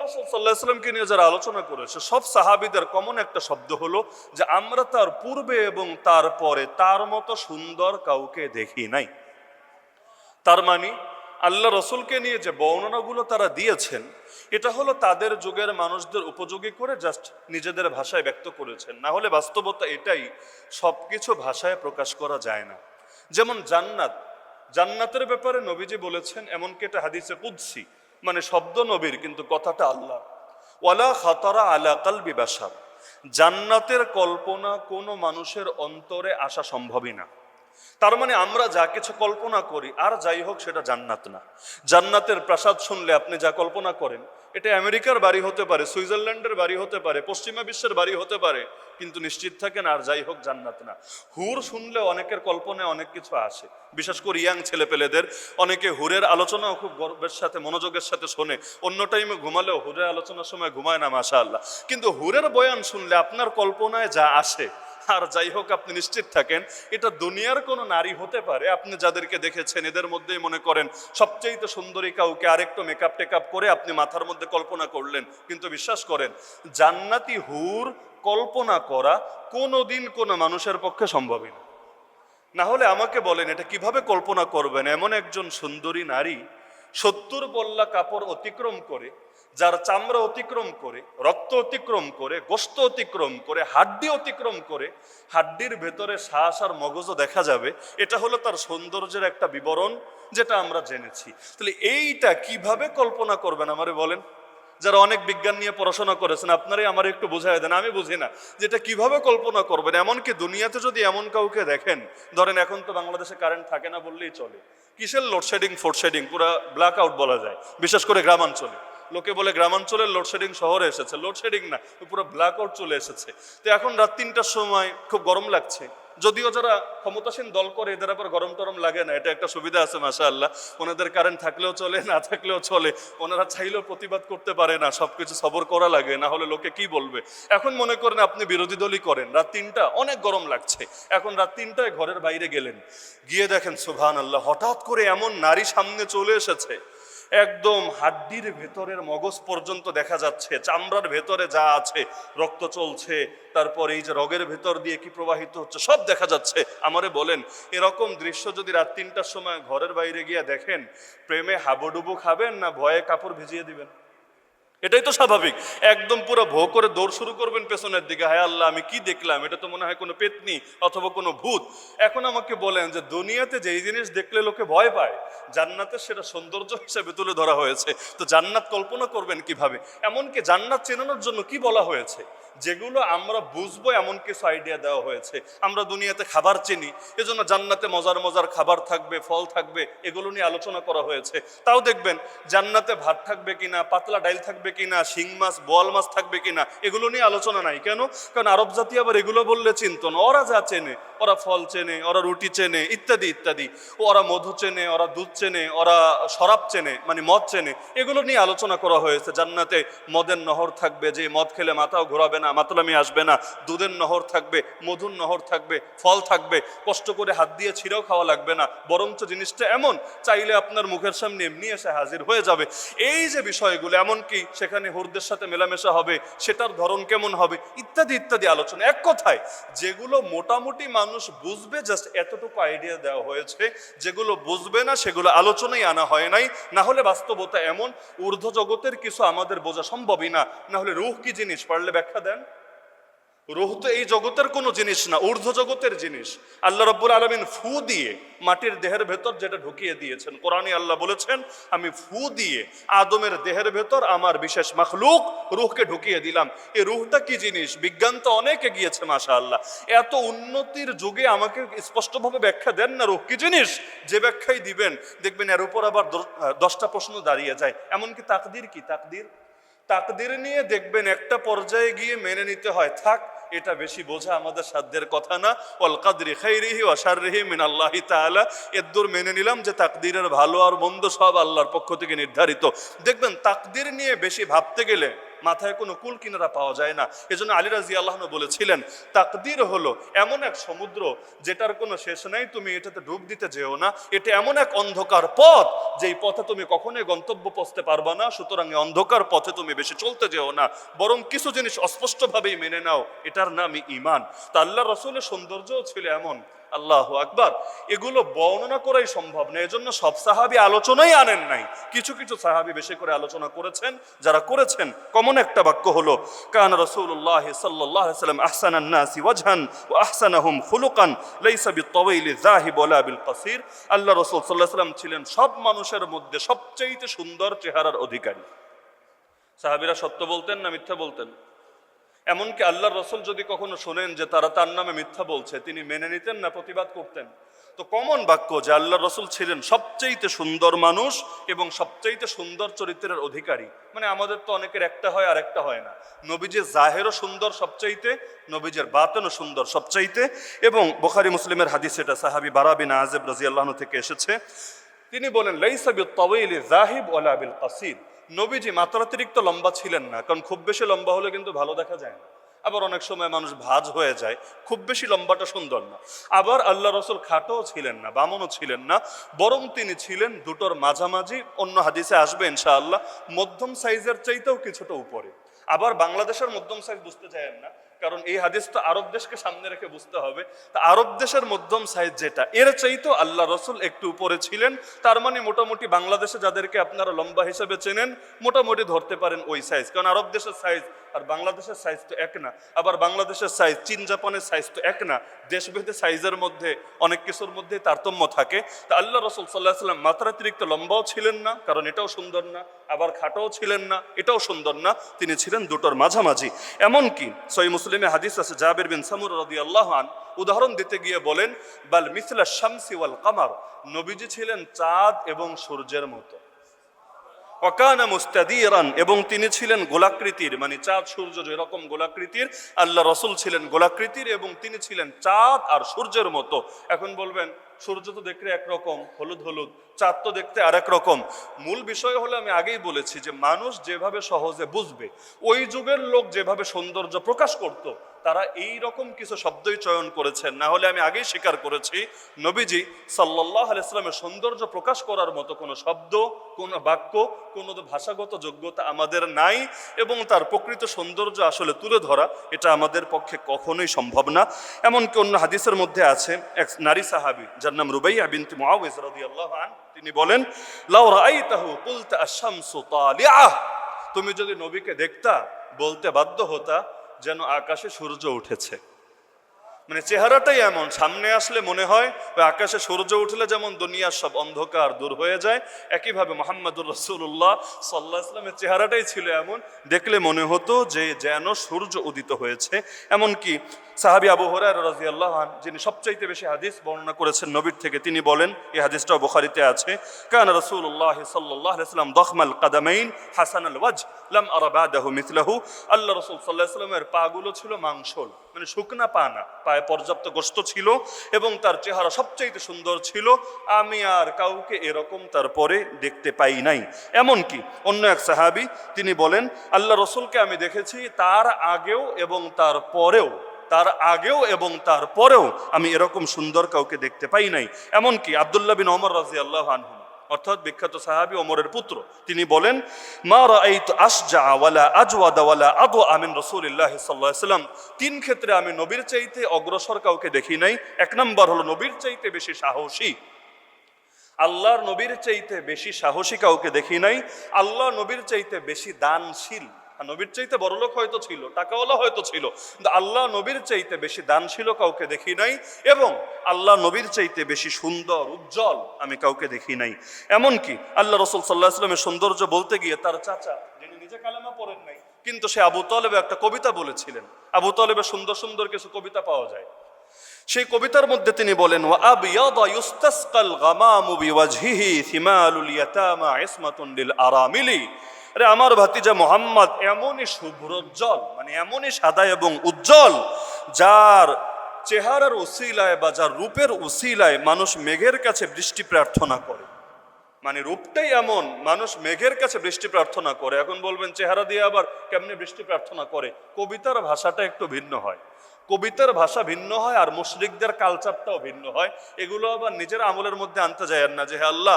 রাসূল সাল্লাল্লাহু আলাইহি ওয়াসাল্লামকে নিয়ে যারা আলোচনা করেছে সব সাহাবীদের কমন একটা শব্দ হলো যে আমরা তার পূর্বে এবং তার পরে তার মতো সুন্দর কাউকে দেখি নাই। তার মানে আল্লাহ রসুলকে নিয়ে যে বর্ণনাগুলো তারা দিয়েছেন এটা হলো তাদের যুগের মানুষদের উপযোগী করে জাস্ট নিজেদের ভাষায় ব্যক্ত করেছেন, না হলে বাস্তবতা এটাই সবকিছু ভাষায় প্রকাশ করা যায় না। যেমন জান্নাতের ব্যাপারে নবীজি বলেছেন, এমনকি এটা হাদিসে কুদসি, মানে শব্দ নবীর কিন্তু কথাটা আল্লাহ। ওয়ালা খাতারা আলা কলবি বাশার, জান্নাতের কল্পনা কোনো মানুষের অন্তরে আসা সম্ভবই না। তার মানে আমরা যা কিছু কল্পনা করি আর যাই হোক সেটা জান্নাত না। জান্নাতের প্রাসাদ শুনলে আপনি যা কল্পনা করেন এটা আমেরিকার বাড়ি হতে পারে, সুইজারল্যান্ডের বাড়ি হতে পারে, পশ্চিমা বিশ্বের বাড়ি হতে পারে, কিন্তু নিশ্চিত থাকেন আর যাই হোক জান্নাত না। হুর শুনলে অনেকের কল্পনায় অনেক কিছু আসে, বিশেষ করে ইয়াং ছেলেপেলেদের অনেকে হুরের আলোচনাও খুব গর্বের সাথে মনোযোগের সাথে শোনে, অন্য টাইমে ঘুমালেও হুরের আলোচনার সময় ঘুমায় না মাশাআল্লাহ। কিন্তু হুরের বয়ান শুনলে আপনার কল্পনায় যা আসে আর যাই হোক আপনি নিশ্চিত থাকেন এটা দুনিয়ার কোনো নারী হতে পারে। আপনি যাদেরকে দেখেছেন এদের মধ্যেই মনে করেন সবচেয়ে সুন্দরী কাউকে আরেকটু মেকআপ টেকআপ করে আপনি মাথার মধ্যে কল্পনা করলেন, কিন্তু বিশ্বাস করেন জান্নাতি হুর কল্পনা করা কোনোদিন কোনো মানুষের পক্ষে সম্ভবই না। না হলে আমাকে বলেন এটা কিভাবে কল্পনা করবেন এমন একজন সুন্দরী নারী 70 পল্লা কাপড় অতিক্রম করে, যার চামড়া অতিক্রম করে, রক্ত অতিক্রম করে, গোশত অতিক্রম করে, হাড্ডি অতিক্রম করে, হাড্ডির ভেতরে শ্বাস আর মগজও দেখা যাবে, এটা হলো তার সৌন্দর্যের একটা বিবরণ যেটা আমরা জেনেছি। তাহলে এইটা কিভাবে কল্পনা করবেন আমারে বলেন? যারা অনেক বিজ্ঞান নিয়ে পড়াশোনা করেছেন আপনারাই আমার একটু বোঝায় দেন, আমি বুঝি না যেটা কিভাবে কল্পনা করবেন। এমনকি দুনিয়াতে যদি এমন কাউকে দেখেন, ধরেন এখন তো বাংলাদেশে কারেন্ট থাকে না বললেই চলে, কিসের লোডশেডিং ফোডশেডিং, পুরা ব্ল্যাক আউট বলা যায়, বিশেষ করে গ্রামাঞ্চলে। লোকে বলে গ্রামাঞ্চলের লোডশেডিং শহরে এসেছে, লোডশেডিং না, পুরো ব্ল্যাক আউট চলে এসেছে। তো এখন রাত 3টার সময় খুব গরম লাগছে, যদিও যারা ক্ষমতাসীন দল করে এদের আবার গরম টরম লাগে না, এটা একটা সুবিধা আছে মাশাআল্লাহ। ওনাদের কারেন্ট থাকলেও চলে, না থাকলেও চলে, ওনারা চাইলেও প্রতিবাদ করতে পারে না, সবকিছু সবর করা লাগে, না হলে লোকে কি বলবে। এখন মনে করেন আপনি বিরোধী দলই করেন, রাত 3টা অনেক গরম লাগছে, এখন রাত 3টায় ঘরের বাইরে গেলেন, গিয়ে দেখেন সুবহানাল্লাহ হঠাৎ করে এমন নারী সামনে চলে এসেছে, একদম হাড্ডির ভেতরের মগজ পর্যন্ত দেখা যাচ্ছে, চামড়ার ভেতরে যা আছে রক্ত চলছে, তারপরে এই যে রগের ভেতর দিয়ে কি প্রবাহিত হচ্ছে সব দেখা যাচ্ছে। আমারে বলেন এরকম দৃশ্য যদি রাত 3টার সময় ঘরের বাইরে গিয়ে দেখেন, প্রেমে হাবুডুবু খাবেন না ভয়ে কাপড় ভিজিয়ে দিবেন? এটাই তো স্বাভাবিক। একদম পুরো ভো করে দৌড় শুরু করবেন পেছনের দিকে, হায় আল্লাহ আমি কি দেখলাম, এটা তো মনে হয় কোনো পেতনি অথবা কোনো ভূত। এখন আমাকে বলেন যে দুনিয়াতে যেই জিনিস দেখলে লোকে ভয় পায়, জান্নাতে সেটা সৌন্দর্য হিসেবে তুলে ধরা হয়েছে। তো জান্নাত কল্পনা করবেন কিভাবে? এমনকি জান্নাত চেনানোর জন্য কি বলা হয়েছে, যেগুলো আমরা বুঝবো এমন কিছু আইডিয়া দেওয়া হয়েছে। আমরা দুনিয়াতে খাবার চিনি, এজন্য জান্নাতে মজার মজার খাবার থাকবে, ফল থাকবে, এগুলো নিয়ে আলোচনা করা হয়েছে। তাও দেখবেন জান্নাতে ভাত থাকবে কিনা, পাতলা ডাইল থাকবে কিনা, শিং মাছ বোয়াল মাছ থাকবে কিনা, এগুলো নিয়ে আলোচনা নাই। কেন? কারণ আরব জাতি আবার এগুলো বললে চিনত না। ওরা যা চেনে, ওরা ফল চেনে, ওরা রুটি চেনে, ইত্যাদি ইত্যাদি, ওরা মধু চেনে, ওরা দুধ চেনে, ওরা শরাব চেনে, মানে মদ চেনে, এগুলো নিয়ে আলোচনা করা হয়েছে। জান্নাতে মদের নহর থাকবে, যে মদ খেলে মাথাও ঘোরাবে না, মাতলামি আসবে না, দুধের নহর থাকবে, মধুর নহর থাকবে, ফল থাকবে, কষ্ট করে হাত দিয়ে ছিঁড়েও খাওয়া লাগবে না, বরঞ্চ জিনিসটা এমন চাইলে আপনার মুখের সামনে এমনি এসে হাজির হয়ে যাবে। এই যে বিষয়গুলো, এমনকি সেখানে হুরদের সাথে মেলামেশা হবে, সেটার ধরন কেমন হবে, ইত্যাদি ইত্যাদি আলোচনা। এক কথায় যেগুলো মোটামুটি মানুষ বুঝবে জাস্ট এতটুকু আইডিয়া দেওয়া হয়েছে, যেগুলো বুঝবে না সেগুলো আলোচনায় আনা হয় নাই। না হলে বাস্তবতা এমন, ঊর্ধ্ব জগতের কিছু আমাদের বোঝা সম্ভবই না। না হলে রূহ কি জিনিস পারলে ব্যাখ্যা দেন। রূহ তো এই জগতের কোনো জিনিস না, ঊর্ধ্ব জগতের জিনিস। আল্লাহ রাব্বুল আলামিন ফু দিয়ে মাটির দেহের ভেতর যেটা ঢুকিয়ে দিয়েছেন, কোরআনে আল্লাহ বলেছেন আমি ফু দিয়ে আদমের দেহের ভেতর আমার বিশেষ মাখলুক রূহকে ঢুকিয়ে দিলাম। এই রূহটা কি জিনিস বিজ্ঞান তো অনেক এগিয়েছে মাশাআল্লাহ। এত উন্নতির যুগে আমাকে স্পষ্টভাবে ব্যাখ্যা দেন না রূহ কি জিনিস। যে ব্যাখ্যাই দিবেন দেখবেন এর উপর আবার 10টা প্রশ্ন দাঁড়িয়ে যায়। এমনকি তাকদির কি, তাকদির নিয়ে দেখবেন একটা পর্যায়ে গিয়ে মেনে নিতে হয়, থাক এটা বেশি বোঝা আমাদের সাধ্যের কথা না, ওয়াল কাদরি খাইরিহি ওয়া শাররিহি মিনাল্লাহি তাআলা, এদ্দুর মেনে নিলাম যে তাকদিরের ভালো আর মন্দ সব আল্লাহর পক্ষ থেকে নির্ধারিত। দেখবেন তাকদির নিয়ে বেশি ভাবতে গেলে মাথায় কোনো কুল কিনারা পাওয়া যায় না। এজন্য আলী রাদিয়াল্লাহু আনহু বলেছিলেন, তাকদীর হলো এমন এক সমুদ্র যেটার কোনো শেষ নাই, তুমি এটাতে ডুব দিতে যেও না। এটা এমন এক অন্ধকার পথ যেই পথে তুমি কখনোই গন্তব্য পৌঁছতে পারবা না। সুতরাং এই অন্ধকার পথে তুমি বেশি চলতে যেও না, বরং কিছু জিনিস অস্পষ্টভাবেই মেনে নাও, এটার নামই ঈমান। তা আল্লাহ রাসূলের সৌন্দর্যও ছিল এমন, আল্লাহু আকবার, এগুলো বর্ণনা করাই সম্ভব না। এজন্য সব সাহাবী আলোচনাই আনেন নাই, কিছু কিছু সাহাবী বেশি করে আলোচনা করেছেন। যারা করেছেন কমন একটা বাক্য হলো, কানা রাসূলুল্লাহ সাল্লাল্লাহু আলাইহি ওয়াসাল্লাম আহসানান নাসি ওয়াজহান ওয়া আহসানাহুম খুলুকান লাইসা বিত-তাওয়িলি যাহিব ওয়ালা বিল-কাসীর। আল্লাহ রাসূল সাল্লাল্লাহু আলাইহি ওয়াসাল্লাম ছিলেন সব মানুষের মধ্যে সবচেয়ে সুন্দর চেহারার অধিকারী। সাহাবীরা সত্য বলতেন না মিথ্যা বলতেন? এমনকি আল্লাহর রাসূল যদি কখনো শোনেন যে তারা তার নামে মিথ্যা বলছে, তিনি মেনে নিতেন না প্রতিবাদ করতেন? তো কমন বাক্য যে আল্লাহর রাসূল ছিলেন সবচেয়ে সুন্দর মানুষ এবং সবচেয়ে সুন্দর চরিত্রের অধিকারী। মানে আমাদের তো অনেকের একটা হয় আর একটা হয় না। নবীজির জাহেরও সুন্দর সবচাইতে, নবীজির বাতিনও সুন্দর সবচাইতে। এবং বুখারী মুসলিমের হাদিস, এটা সাহাবী বারা বিন আযিব রাদিয়াল্লাহু আনহু থেকে এসেছে। তিনি বলেন, লাইসা বিত-তাওয়িলি যাহিব ওয়ালা বিল-কাসীর। নবীজি মাত্রাতিরিক্ত লম্বা ছিলেন না, কারণ খুব বেশি লম্বা হলে কিন্তু ভালো দেখা যায় না। আবার অনেক সময় মানুষ ভাঁজ হয়ে যায়, খুব বেশি লম্বাটা সুন্দর না। আবার আল্লাহ রাসূল খাটোও ছিলেন না, বামনও ছিলেন না, বরং তিনি ছিলেন দুটোর মাঝামাঝি। অন্য হাদিসে আসবে ইনশাআল্লাহ, মধ্যম সাইজের চাইতেও কিছুটা উপরে। আবার বাংলাদেশের মধ্যম সাইজ বুঝতে চাইেন না, কারণ এই হাদিস তো আরব দেশকে সামনে রেখে বুঝতে হবে। তা আরব দেশের মধ্যম সাইজ যেটা, এর চাইতেও আল্লাহ রাসূল একটু উপরে ছিলেন। তার মানে মোটামুটি বাংলাদেশে যাদেরকে আপনারা লম্বা হিসেবে চেনেন, মোটামুটি ধরতে পারেন ওই সাইজ। কারণ আরব দেশের সাইজ আর বাংলাদেশের সাইজ তো এক না, আবার বাংলাদেশের সাইজ চীন জাপানের সাইজ তো এক না। দেশভেদে সাইজের মধ্যে অনেক কিছুর মধ্যে তারতম্য থাকে। তা আল্লাহ রাসূল সাল্লাল্লাহু আলাইহি ওয়াসাল্লাম মাত্রাতিরিক্ত লম্বাও ছিলেন না, কারণ এটাও সুন্দর না, আবার খাটোও ছিলেন না, এটাও সুন্দর না। তিনি ছিলেন দুটোর মাঝামাঝি। এমনকি সহিহ মুসলিমে হাদিস আছে, জাবির বিন সামুরা রাদিয়াল্লাহু আনহু উদাহরণ দিতে গিয়ে বলেন, বাল মিসলা শামসি ওয়াল কামার। নবীজি ছিলেন চাঁদ এবং সূর্যের মতো। ওয়াকানা মুস্তাদিরান, এবং তিনি ছিলেন গোলাকৃতির, মানে চাঁদ সূর্য যেরকম গোলাকৃতির, আল্লাহ রাসূল ছিলেন গোলাকৃতির এবং তিনি ছিলেন চাঁদ আর সূর্যের মতো। এখন বলবেন, সূর্য তো দেখতে একরকম হলুদ হলুদ, চাঁদ তো দেখতে আরেক রকম। মূল বিষয় হলো, আমি আগেই বলেছি যে মানুষ যেভাবে সহজে বুঝবে, ওই যুগের লোক যেভাবে সৌন্দর্য প্রকাশ করত, তারা এই রকম কিছু শব্দই চয়ন করেছেন। না হলে আমি আগেই স্বীকার করেছি, নবীজি সাল্লাল্লাহু আলাইহি ওয়াসাল্লামের সৌন্দর্য প্রকাশ করার মতো কোনো শব্দ, কোনো বাক্য, কোনো ভাষাগত যোগ্যতা আমাদের নাই। এবং তার প্রকৃত সৌন্দর্য আসলে তুলে ধরা, এটা আমাদের পক্ষে কখনোই সম্ভব না। এমনকি অন্য হাদিসের মধ্যে আছে, এক নারী সাহাবী যার নাম রুবাইয়া বিনতে মুআওয়িজ রাদিয়াল্লাহু আনহা, তিনি বলেন, লাউ রাআইতাহু কুলতা আশ-শামসু তালিআহ। তুমি যদি নবীকে দেখতা, বলতে বাধ্য হতা যেন আকাশে সূর্য উঠেছে। মানে চেহারাটাই এমন, সামনে আসলে মনে হয় ওই আকাশে সূর্য উঠলে যেমন দুনিয়ার সব অন্ধকার দূর হয়ে যায়, একইভাবে মুহাম্মদুর রাসূলুল্লাহ সাল্লাল্লাহু আলাইহি ওয়াসাল্লামের চেহারাটাই ছিল এমন, দেখলে মনে হতো যে যেন সূর্য উদিত হয়েছে। এমনকি সাহাবী আবু হুরায়রা রাদিয়াল্লাহু আনহু, যিনি সবচাইতে বেশি হাদিস বর্ণনা করেছেন নবীর থেকে, তিনি বলেন, এই হাদিসটাও বুখারীতে আছে, কানা রাসূলুল্লাহ সাল্লাল্লাহু আলাইহি ওয়াসাল্লাম দাখমাল কাদামাইন হাসানাল ওয়াজহ লাম আরা বাদাহু মিথলাহু। আল্লাহ রাসূল সাল্লাল্লাহু আলাইহি ওয়াসাল্লামের পাগুলো ছিল মাংসল, মানে শুকনা পা না, পায়ে পর্যাপ্ত গোশত ছিল এবং তার চেহারা সবচাইতে সুন্দর ছিল। আমি আর কাউকে এরকম তারপরে দেখতে পাই নাই। এমনকি অন্য এক সাহাবী, তিনি বলেন, আল্লাহ রাসূলকে আমি দেখেছি তার আগেও এবং তার পরেও আমি এরকম সুন্দর কাউকে দেখতে পাই নাই। এমনকি আব্দুল্লাহ বিন ওমর রাদিয়াল্লাহু আনহু, অর্থাৎ বিখ্যাত সাহাবী ওমরের পুত্র, তিনি বলেন, মা রাআইতু আশজা ওয়ালা আজওয়াদা ওয়ালা আদওয়া মিন রাসূলিল্লাহি সাল্লাল্লাহু আলাইহি ওয়াসাল্লাম। তিন ক্ষেত্রে আমি নবীর চাইতে অগ্রসর কাউকে দেখি নাই। এক নম্বর হলো নবীর চাইতে বেশি সাহসী, আল্লাহর নবীর চাইতে বেশি সাহসী কাউকে দেখি নাই। আল্লাহ নবীর চাইতে বেশি দানশীল, নবীর চাইতে বড়লোক হয়তো ছিল, টাকাওয়ালা হয়তো ছিল, কিন্তু আল্লাহ নবীর চাইতে বেশি দানশীল কাউকে দেখি নাই। এবং আল্লাহ নবীর চাইতে বেশি সুন্দর উজ্জ্বল আমি কাউকে দেখি নাই। এমনকি আল্লাহ রাসূল সাল্লাল্লাহু আলাইহি ওয়াসাল্লামের সৌন্দর্য বলতে গিয়ে তার চাচা, যিনি নিজে কালেমা পড়েন নাই, কিন্তু সে আবু তালেব একটা কবিতা বলেছিলেন। আবু তালেবের সুন্দর সুন্দর কিছু কবিতা পাওয়া যায়। সেই কবিতার মধ্যে তিনি বলেন, ওয়া আবয়াদা ইউস্তাসকাল গামামু বিওয়াজহিহি থিমালুল ইয়াতামা ইসমাতুন লিল আরামিলি। আরে আমার ভাতিজা মুহাম্মদ এমনই শুভ্রোজ্জ্বল, মানে এমনই সাদা এবং উজ্জ্বল, যার চেহারার উসিলায় বা যার রূপের উসিলায় মানুষ মেঘের কাছে বৃষ্টি প্রার্থনা করে। মানে রূপটাই এমন, মানুষ মেঘের কাছে বৃষ্টি প্রার্থনা করে। এখন বলবেন চেহারা দিয়ে আবার কেমনে বৃষ্টি প্রার্থনা করে? কবিতার ভাষাটা একটু ভিন্ন হয়, কবিতার ভাষা ভিন্ন হয়, আর মুশরিকদের কালচারটাও ভিন্ন হয়। এগুলো আবার নিজের আমলের মধ্যে আনতে যায় না যে হে আল্লাহ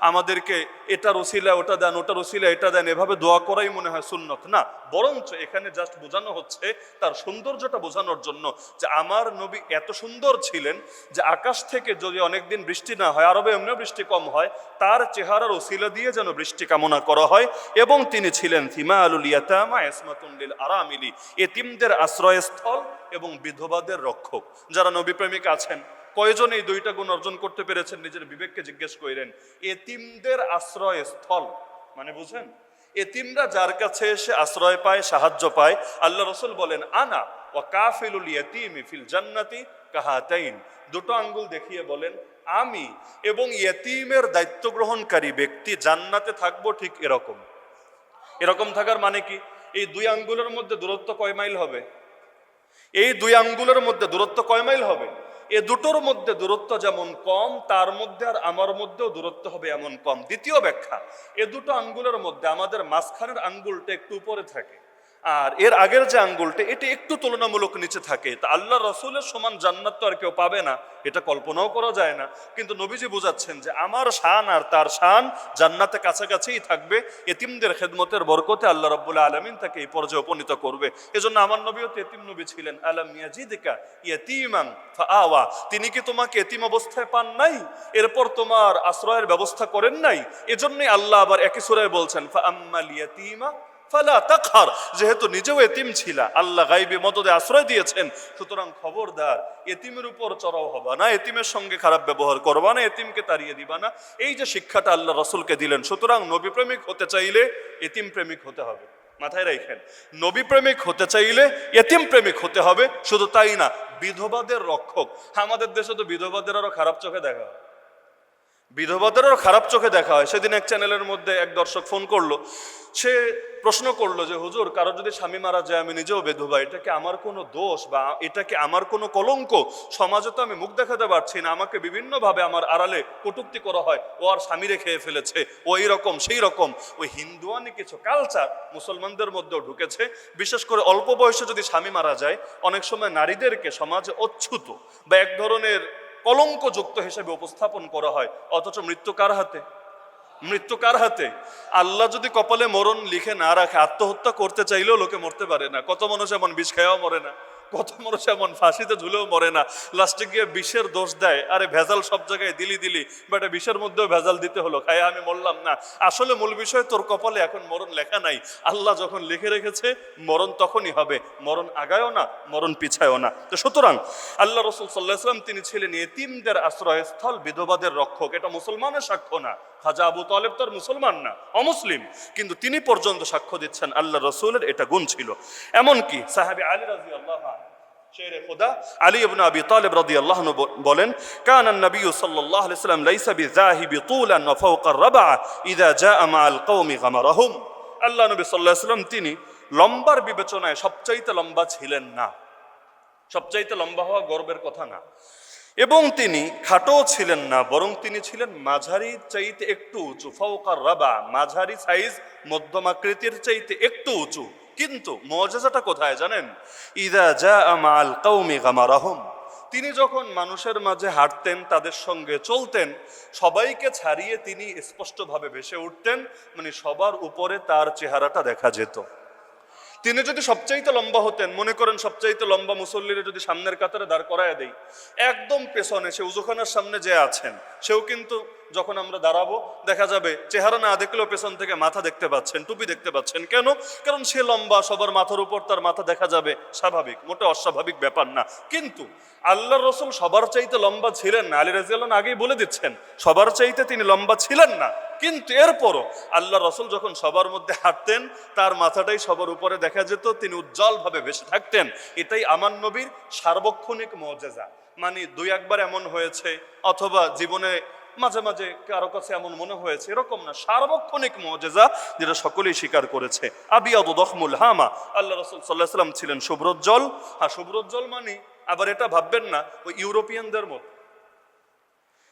আমাদেরকে এটার ওসিলা ওটা দেন, ওটার ওসিলা এটা দেন, এভাবে দোয়া করাই মনে হয় সুন্নত না। বরঞ্চ এখানে জাস্ট বোঝানো হচ্ছে, তার সৌন্দর্যটা বোঝানোর জন্য যে আমার নবী এত সুন্দর ছিলেন যে আকাশ থেকে যদি অনেকদিন বৃষ্টি না হয়, আরবে এমনি বৃষ্টি কম হয়, তার চেহারার ওসিলা দিয়ে যেন বৃষ্টি কামনা করা হয়। এবং তিনি ছিলেন থিমালুল ইয়াতামা ইসমাতুন লিল আরামিলি, এতিমদের আশ্রয়স্থল এবং বিধবাদের রক্ষক। যারা নবী প্রেমিক আছেন, কয়জন এই দুইটা গুণ অর্জন করতে পেরেছেন? নিজের বিবেককে জিজ্ঞেস করেন। এতিমদের আশ্রয়স্থল মানে বুঝেন, এতিমরা যার কাছে এসে আশ্রয় পায়, সাহায্য পায়, আল্লাহ রসুল বলেন আনা ওয়া কাফিলুল ইয়াতীমি ফিল জান্নাতি কাহাতাইন, দুটো আঙ্গুল দেখিয়ে বলেন আমি এবং ইয়েতিমের দায়িত্ব গ্রহণকারী ব্যক্তি জান্নাতে থাকবো ঠিক এরকম। এরকম থাকার মানে কি? এই দুই আঙ্গুলের মধ্যে দূরত্ব কয় মাইল হবে? এই দুই আঙ্গুলের মধ্যে দূরত্ব কয় মাইল হবে? এ দুটোর মধ্যে দূরত্ব যেমন কম, তার মধ্যে আর আমার মধ্যেও দূরত্ব হবে এমন কম। দ্বিতীয় ব্যাখ্যা, এ দুটো আঙ্গুলের মধ্যে আমাদের মাঝখানের আঙ্গুলটা একটু উপরে থাকে, আর এর আগের যে আঙ্গুলটা এটা একটু তুলনামূলক নিচে থাকে। তা আল্লাহ রসুলের সমান জান্নাত তো আর কেউ পাবে না, এটা কল্পনাও করা যায় না। কিন্তু নবীজি বোঝাচ্ছেন যে আমার শান আর তার শান জান্নাতে কাছাকাছিই থাকবে। এতিমদের খেদমতের বরকতে আল্লাহ রাব্বুল আলামিন তাকে এই পর্যায়ে উপনীত করবে। এজন্য আমার নবীও তো এতিম নবী ছিলেন। আলাম ইয়াজিদকা ইয়াতীমান ফাআওয়া, তিনি কি তোমাকে এতিম অবস্থায় পান নাই, এরপর তোমার আশ্রয়ের ব্যবস্থা করেন নাই? এজন্যই আল্লাহ আবার একই সূরায় বলছেন ফাআম্মাল ইয়াতীমা ফালা তাকহার, যেহেতু নিজেও এতিম ছিলা, আল্লাহ গায়বী মদদে আশ্রয় দিয়েছেন, সুতরাং খবরদার এতিমের উপর চড়াও হবা না, এতিমের সঙ্গে খারাপ ব্যবহার করবা না, এতিমকে তাড়িয়ে দিবা না। এই যে শিক্ষাটা আল্লাহ রসুলকে দিলেন। সুতরাং নবী প্রেমিক হতে চাইলে এতিম প্রেমিক হতে হবে, মাথায় রাখেন। নবী প্রেমিক হতে চাইলে এতিম প্রেমিক হতে হবে। শুধু তাই না, বিধবাদের রক্ষক। আমাদের দেশে তো বিধবাদের আরো খারাপ চোখে দেখা হয়, বিধবাদেরও খারাপ চোখে দেখা হয়। সেদিন এক চ্যানেলের মধ্যে এক দর্শক ফোন করলো, সে প্রশ্ন করলো যে হুজুর, কারো যদি স্বামী মারা যায়, আমি নিজেও বিধবা, এটা কি আমার কোনো দোষ বা এটা কি আমার কোনো কলঙ্ক? সমাজে তো আমি মুখ দেখাতে পারছি না, আমাকে বিভিন্নভাবে আমার আড়ালে কটূক্তি করা হয়, ও আর স্বামীরে খেয়ে ফেলেছে, ও এইরকম সেই রকম। ওই হিন্দুয়ানি কিছু কালচার মুসলমানদের মধ্যেও ঢুকেছে। বিশেষ করে অল্প বয়সে যদি স্বামী মারা যায়, অনেক সময় নারীদেরকে সমাজে অচ্যুত বা এক ধরনের কলঙ্কযুক্ত হিসেবে উপস্থাপন করা হয়। অথচ মৃত্যু কার হাতে? মৃত্যু কার হাতে? আল্লাহ যদি কপালে মরণ লিখে না রাখে, আত্মহত্যা করতে চাইলেও লোকে মরতে পারে না। কত মানুষ এমন বিষ খাওয়াও মরে না, কত মানুষ এমন ফাঁসিতে ঝুলেও মরে না, লাস্টে গিয়ে বিষের দোষ দেয়, আরে ভেজাল সব জায়গায় দিলি বাট বিষের মধ্যেও ভেজাল দিতে হলো, খায় আমি মরলাম না। আসলে মূল বিষয়, তোর কপালে এখন মরণ লেখা নাই। আল্লাহ যখন লিখে রেখেছে মরণ তখনই হবে, মরণ আগায়ও না, মরণ পিছায়ও না। তো সুতরাং আল্লাহ রসুল সাল্লাল্লাহু আলাইহি ওয়াসাল্লাম তিনি ছিলেন এতিমদের আশ্রয়স্থল, বিধবাদের রক্ষক। এটা মুসলমানের সাক্ষ্য না। খাজা আবু তালেব তার মুসলমান না, অমুসলিম, কিন্তু তিনি পর্যন্ত সাক্ষ্য দিচ্ছেন আল্লাহ রসুলের এটা গুণ ছিল। এমনকি সাহাবী আলী রাদিয়াল্লাহু আনহু, শেরে খোদা আলী ইবনে আবি তালেব রাদিয়াল্লাহু আনহু বলেন, কানা নবী সাল্লাল্লাহু আলাইহি ওয়াসাল্লাম লাইসা বিযাহিবি তুলান ওয়া ফাওকা আর-রাবআ ইযা জাআ মা'আল কওমি গামারাহুম। আল্লাহ নবী সাল্লাল্লাহু আলাইহি ওয়াসাল্লাম তিনি লম্বার বিবেচনায় সবচাইতে লম্বা ছিলেন না। সবচাইতে লম্বা হওয়া গর্বের কথা না। এবং তিনি খাটো ছিলেন না, বরং তিনি ছিলেন মাঝারি চাইতে একটু উঁচু। ফাওকা আর-রাবআ, মাঝারি সাইজ, মধ্যম আকৃতির চাইতে একটু উঁচু। কিন্তু মুআজিজাটা কোথায় জানেন? ইযা জাআ মা'আল কওমি গামারাহুম, তিনি যখন মানুষের মাঝে হাঁটতেন, তাদের সঙ্গে চলতেন, সবাইকে ছাড়িয়ে তিনি স্পষ্টভাবে ভেসে উঠতেন, মানে সবার উপরে তার চেহারাটা দেখা যেত। তিনি যদি সবচাইতে লম্বা হতেন, মনে করেন সবচাইতে লম্বা মুসল্লিরে যদি সামনের কাতারে দাঁড় করায় দেই, একদম পেছনে সে উযুখানার সামনে যে আছেন, সেও কিন্তু যখন আমরা দাঁড়াবো দেখা যাবে চেহারা না দেখলেও পেছন থেকে মাথা দেখতে পাচ্ছেন, টুপি দেখতে পাচ্ছেন। কেন? কারণ সে লম্বা, সবার মাথার উপর তার মাথা দেখা যাবে, স্বাভাবিক, মোটে অস্বাভাবিক ব্যাপার না। কিন্তু আল্লাহর রসুল সবার চাইতে লম্বা ছিলেন না। আলী রাদিয়াল্লাহু আনহু আগেই বলে দিচ্ছেন সবার চাইতে তিনি লম্বা ছিলেন না। কিন্তু এরপরও আল্লাহ রসুল যখন সবার মধ্যে হাঁটতেন, তার মাথাটাই সবার উপরে দেখা যেত, তিনি উজ্জ্বলভাবে ভেসে থাকতেন। এটাই আমার নবীর সার্বক্ষণিক মুআজিজা। মানে দুই একবার এমন হয়েছে, অথবা জীবনে মাঝে মাঝে কারো কাছে এমন মনে হয়েছে, এরকম না, সার্বক্ষণিক মুআজিজা, যেটা সকলেই স্বীকার করেছে। আবিয়াদু দখমুল হামা, আল্লাহ রাসূল সাল্লাল্লাহু আলাইহি ওয়াসাল্লাম ছিলেন শুভ্রোজ্জ্বল। হ্যাঁ, শুভ্রোজ্জ্বল মানে আবার এটা ভাববেন না ওই ইউরোপিয়ানদের মতো।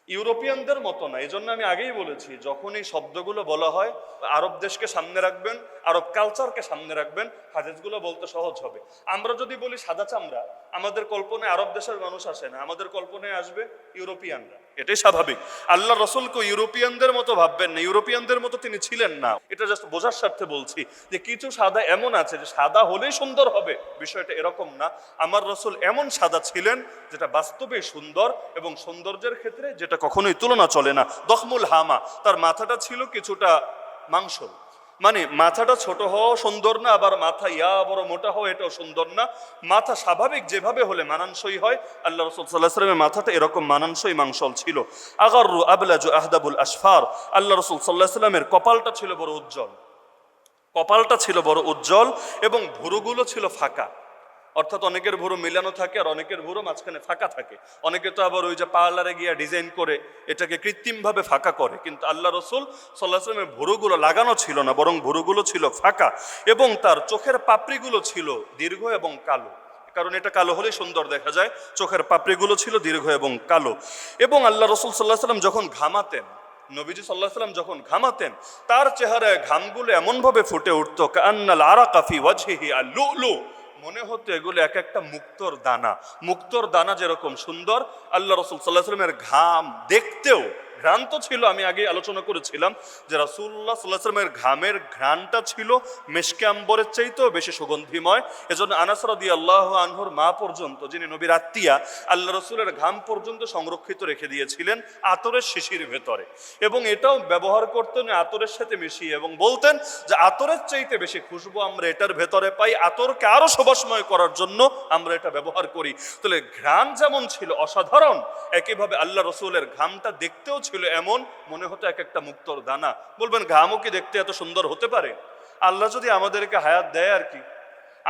ইউরোপিয়ানদের মতো না। এই জন্য আমি আগেই বলেছি, যখন এই শব্দগুলো বলা হয় আরব দেশকে সামনে রাখবেন, আরব কালচারকে সামনে রাখবেন, হাদিসগুলো বলতে সহজ হবে। আমরা যদি বলি সাদা চামড়া, আমাদের কল্পনায় আরব দেশের মানুষ আসে না, আমাদের কল্পনায় আসবে ইউরোপিয়ানরা। এটাই স্বাভাবিক। আল্লাহ রসুলকে ইউরোপিয়ানদের মতো ভাববেন না, ইউরোপিয়ানদের মতো তিনি ছিলেন না। এটা জাস্ট বোঝার স্বার্থে বলছি যে কিছু সাদা এমন আছে যে সাদা হলেই সুন্দর হবে, বিষয়টা এরকম না। আমার রসুল এমন সাদা ছিলেন যেটা বাস্তবে সুন্দর, এবং সৌন্দর্যের ক্ষেত্রে যেটা কখনোই তুলনা চলে না। দখমুল হামা, তার মাথাটা ছিল কিছুটা মাংসল, মানে মাথাটা ছোট হওয়া সুন্দর না, আবার মাথা বড় মোটা হওয়া এটাও সুন্দর না। মাথা স্বাভাবিক যেভাবে হলে মানানসই হয়, আল্লাহ রাসূল সাল্লাল্লাহু আলাইহি ওয়াসাল্লামের মাথাটা এরকম মানানসই মাংসল ছিল। আগাররু আবলাজু আহদাবুল আসফার, আল্লাহ রাসূল সাল্লাল্লাহু আলাইহি ওয়াসাল্লামের কপালটা ছিল বড় উজ্জ্বল, কপালটা ছিল বড় উজ্জ্বল, এবং ভুরুগুলো ছিল ফাঁকা। অর্থাৎ অনেকের ভুরু মিলানো থাকে আর অনেকের ভুরু মাঝখানে ফাঁকা থাকে। অনেকে তো আবার ওই যে পার্লারে গিয়ে ডিজাইন করে এটাকে কৃত্রিমভাবে ফাঁকা করে, কিন্তু আল্লাহ রসুল সাল্লাল্লাহু আলাইহি ওয়াসাল্লামের ভুরুগুলো লাগানো ছিল না, বরং ভুরুগুলো ছিল ফাঁকা, এবং তার চোখের পাপড়িগুলো ছিল দীর্ঘ এবং কালো। কারণ এটা কালো হলেই সুন্দর দেখা যায়, চোখের পাপড়িগুলো ছিল দীর্ঘ এবং কালো। এবং আল্লাহ রসুল সাল্লাল্লাহু আলাইহি ওয়াসাল্লাম যখন ঘামাতেন, নবীজি সাল্লাল্লাহু আলাইহি ওয়াসাল্লাম যখন ঘামাতেন, তার চেহারায় ঘামগুলো এমনভাবে ফুটে উঠতো কান্নাল আরাকা ফি ওয়াজহিহি আল-লুলু, মনে হতো এগুলো এক একটা মুক্তোর দানা। মুক্তোর দানা যেরকম সুন্দর, আল্লাহ রাসূল সাল্লাল্লাহু আলাইহি ওয়াসাল্লামের ঘাম দেখতেও ঘ্রাণ তো ছিল। আমি আগে আলোচনা করেছিলাম যে রাসূলুল্লাহ সাল্লাল্লাহু আলাইহি ওয়াসাল্লামের ঘামের ঘ্রাণটা ছিল মেশকে আম্বরের চাইতেও বেশি সুগন্ধিময়। এজন্য আনাস রাদিয়াল্লাহু আনহুর মা পর্যন্ত, যিনি নবীর আত্মীয়া, আল্লাহ রাসূলের ঘাম পর্যন্ত সংরক্ষিত রেখে দিয়েছিলেন আতরের শিশির ভেতরে, এবং এটাও ব্যবহার করতেন আতরের সাথে মিশিয়ে, এবং বলতেন যে আতরের চাইতে বেশি খুশবু আমরা এটার ভেতরে পাই, আতরকে আরো সুবাসময় করার জন্য আমরা এটা ব্যবহার করি। তাহলে ঘ্রাণ যেমন ছিল অসাধারণ, একইভাবে আল্লাহ রসুলের ঘামটা দেখতেও ছিল এমন, মনে হতো এক একটা মুক্তোর দানা। বলবেন ঘামও কি দেখতে এত সুন্দর হতে পারে? আল্লাহ যদি আমাদেরকে হায়াত দেয় আর কি।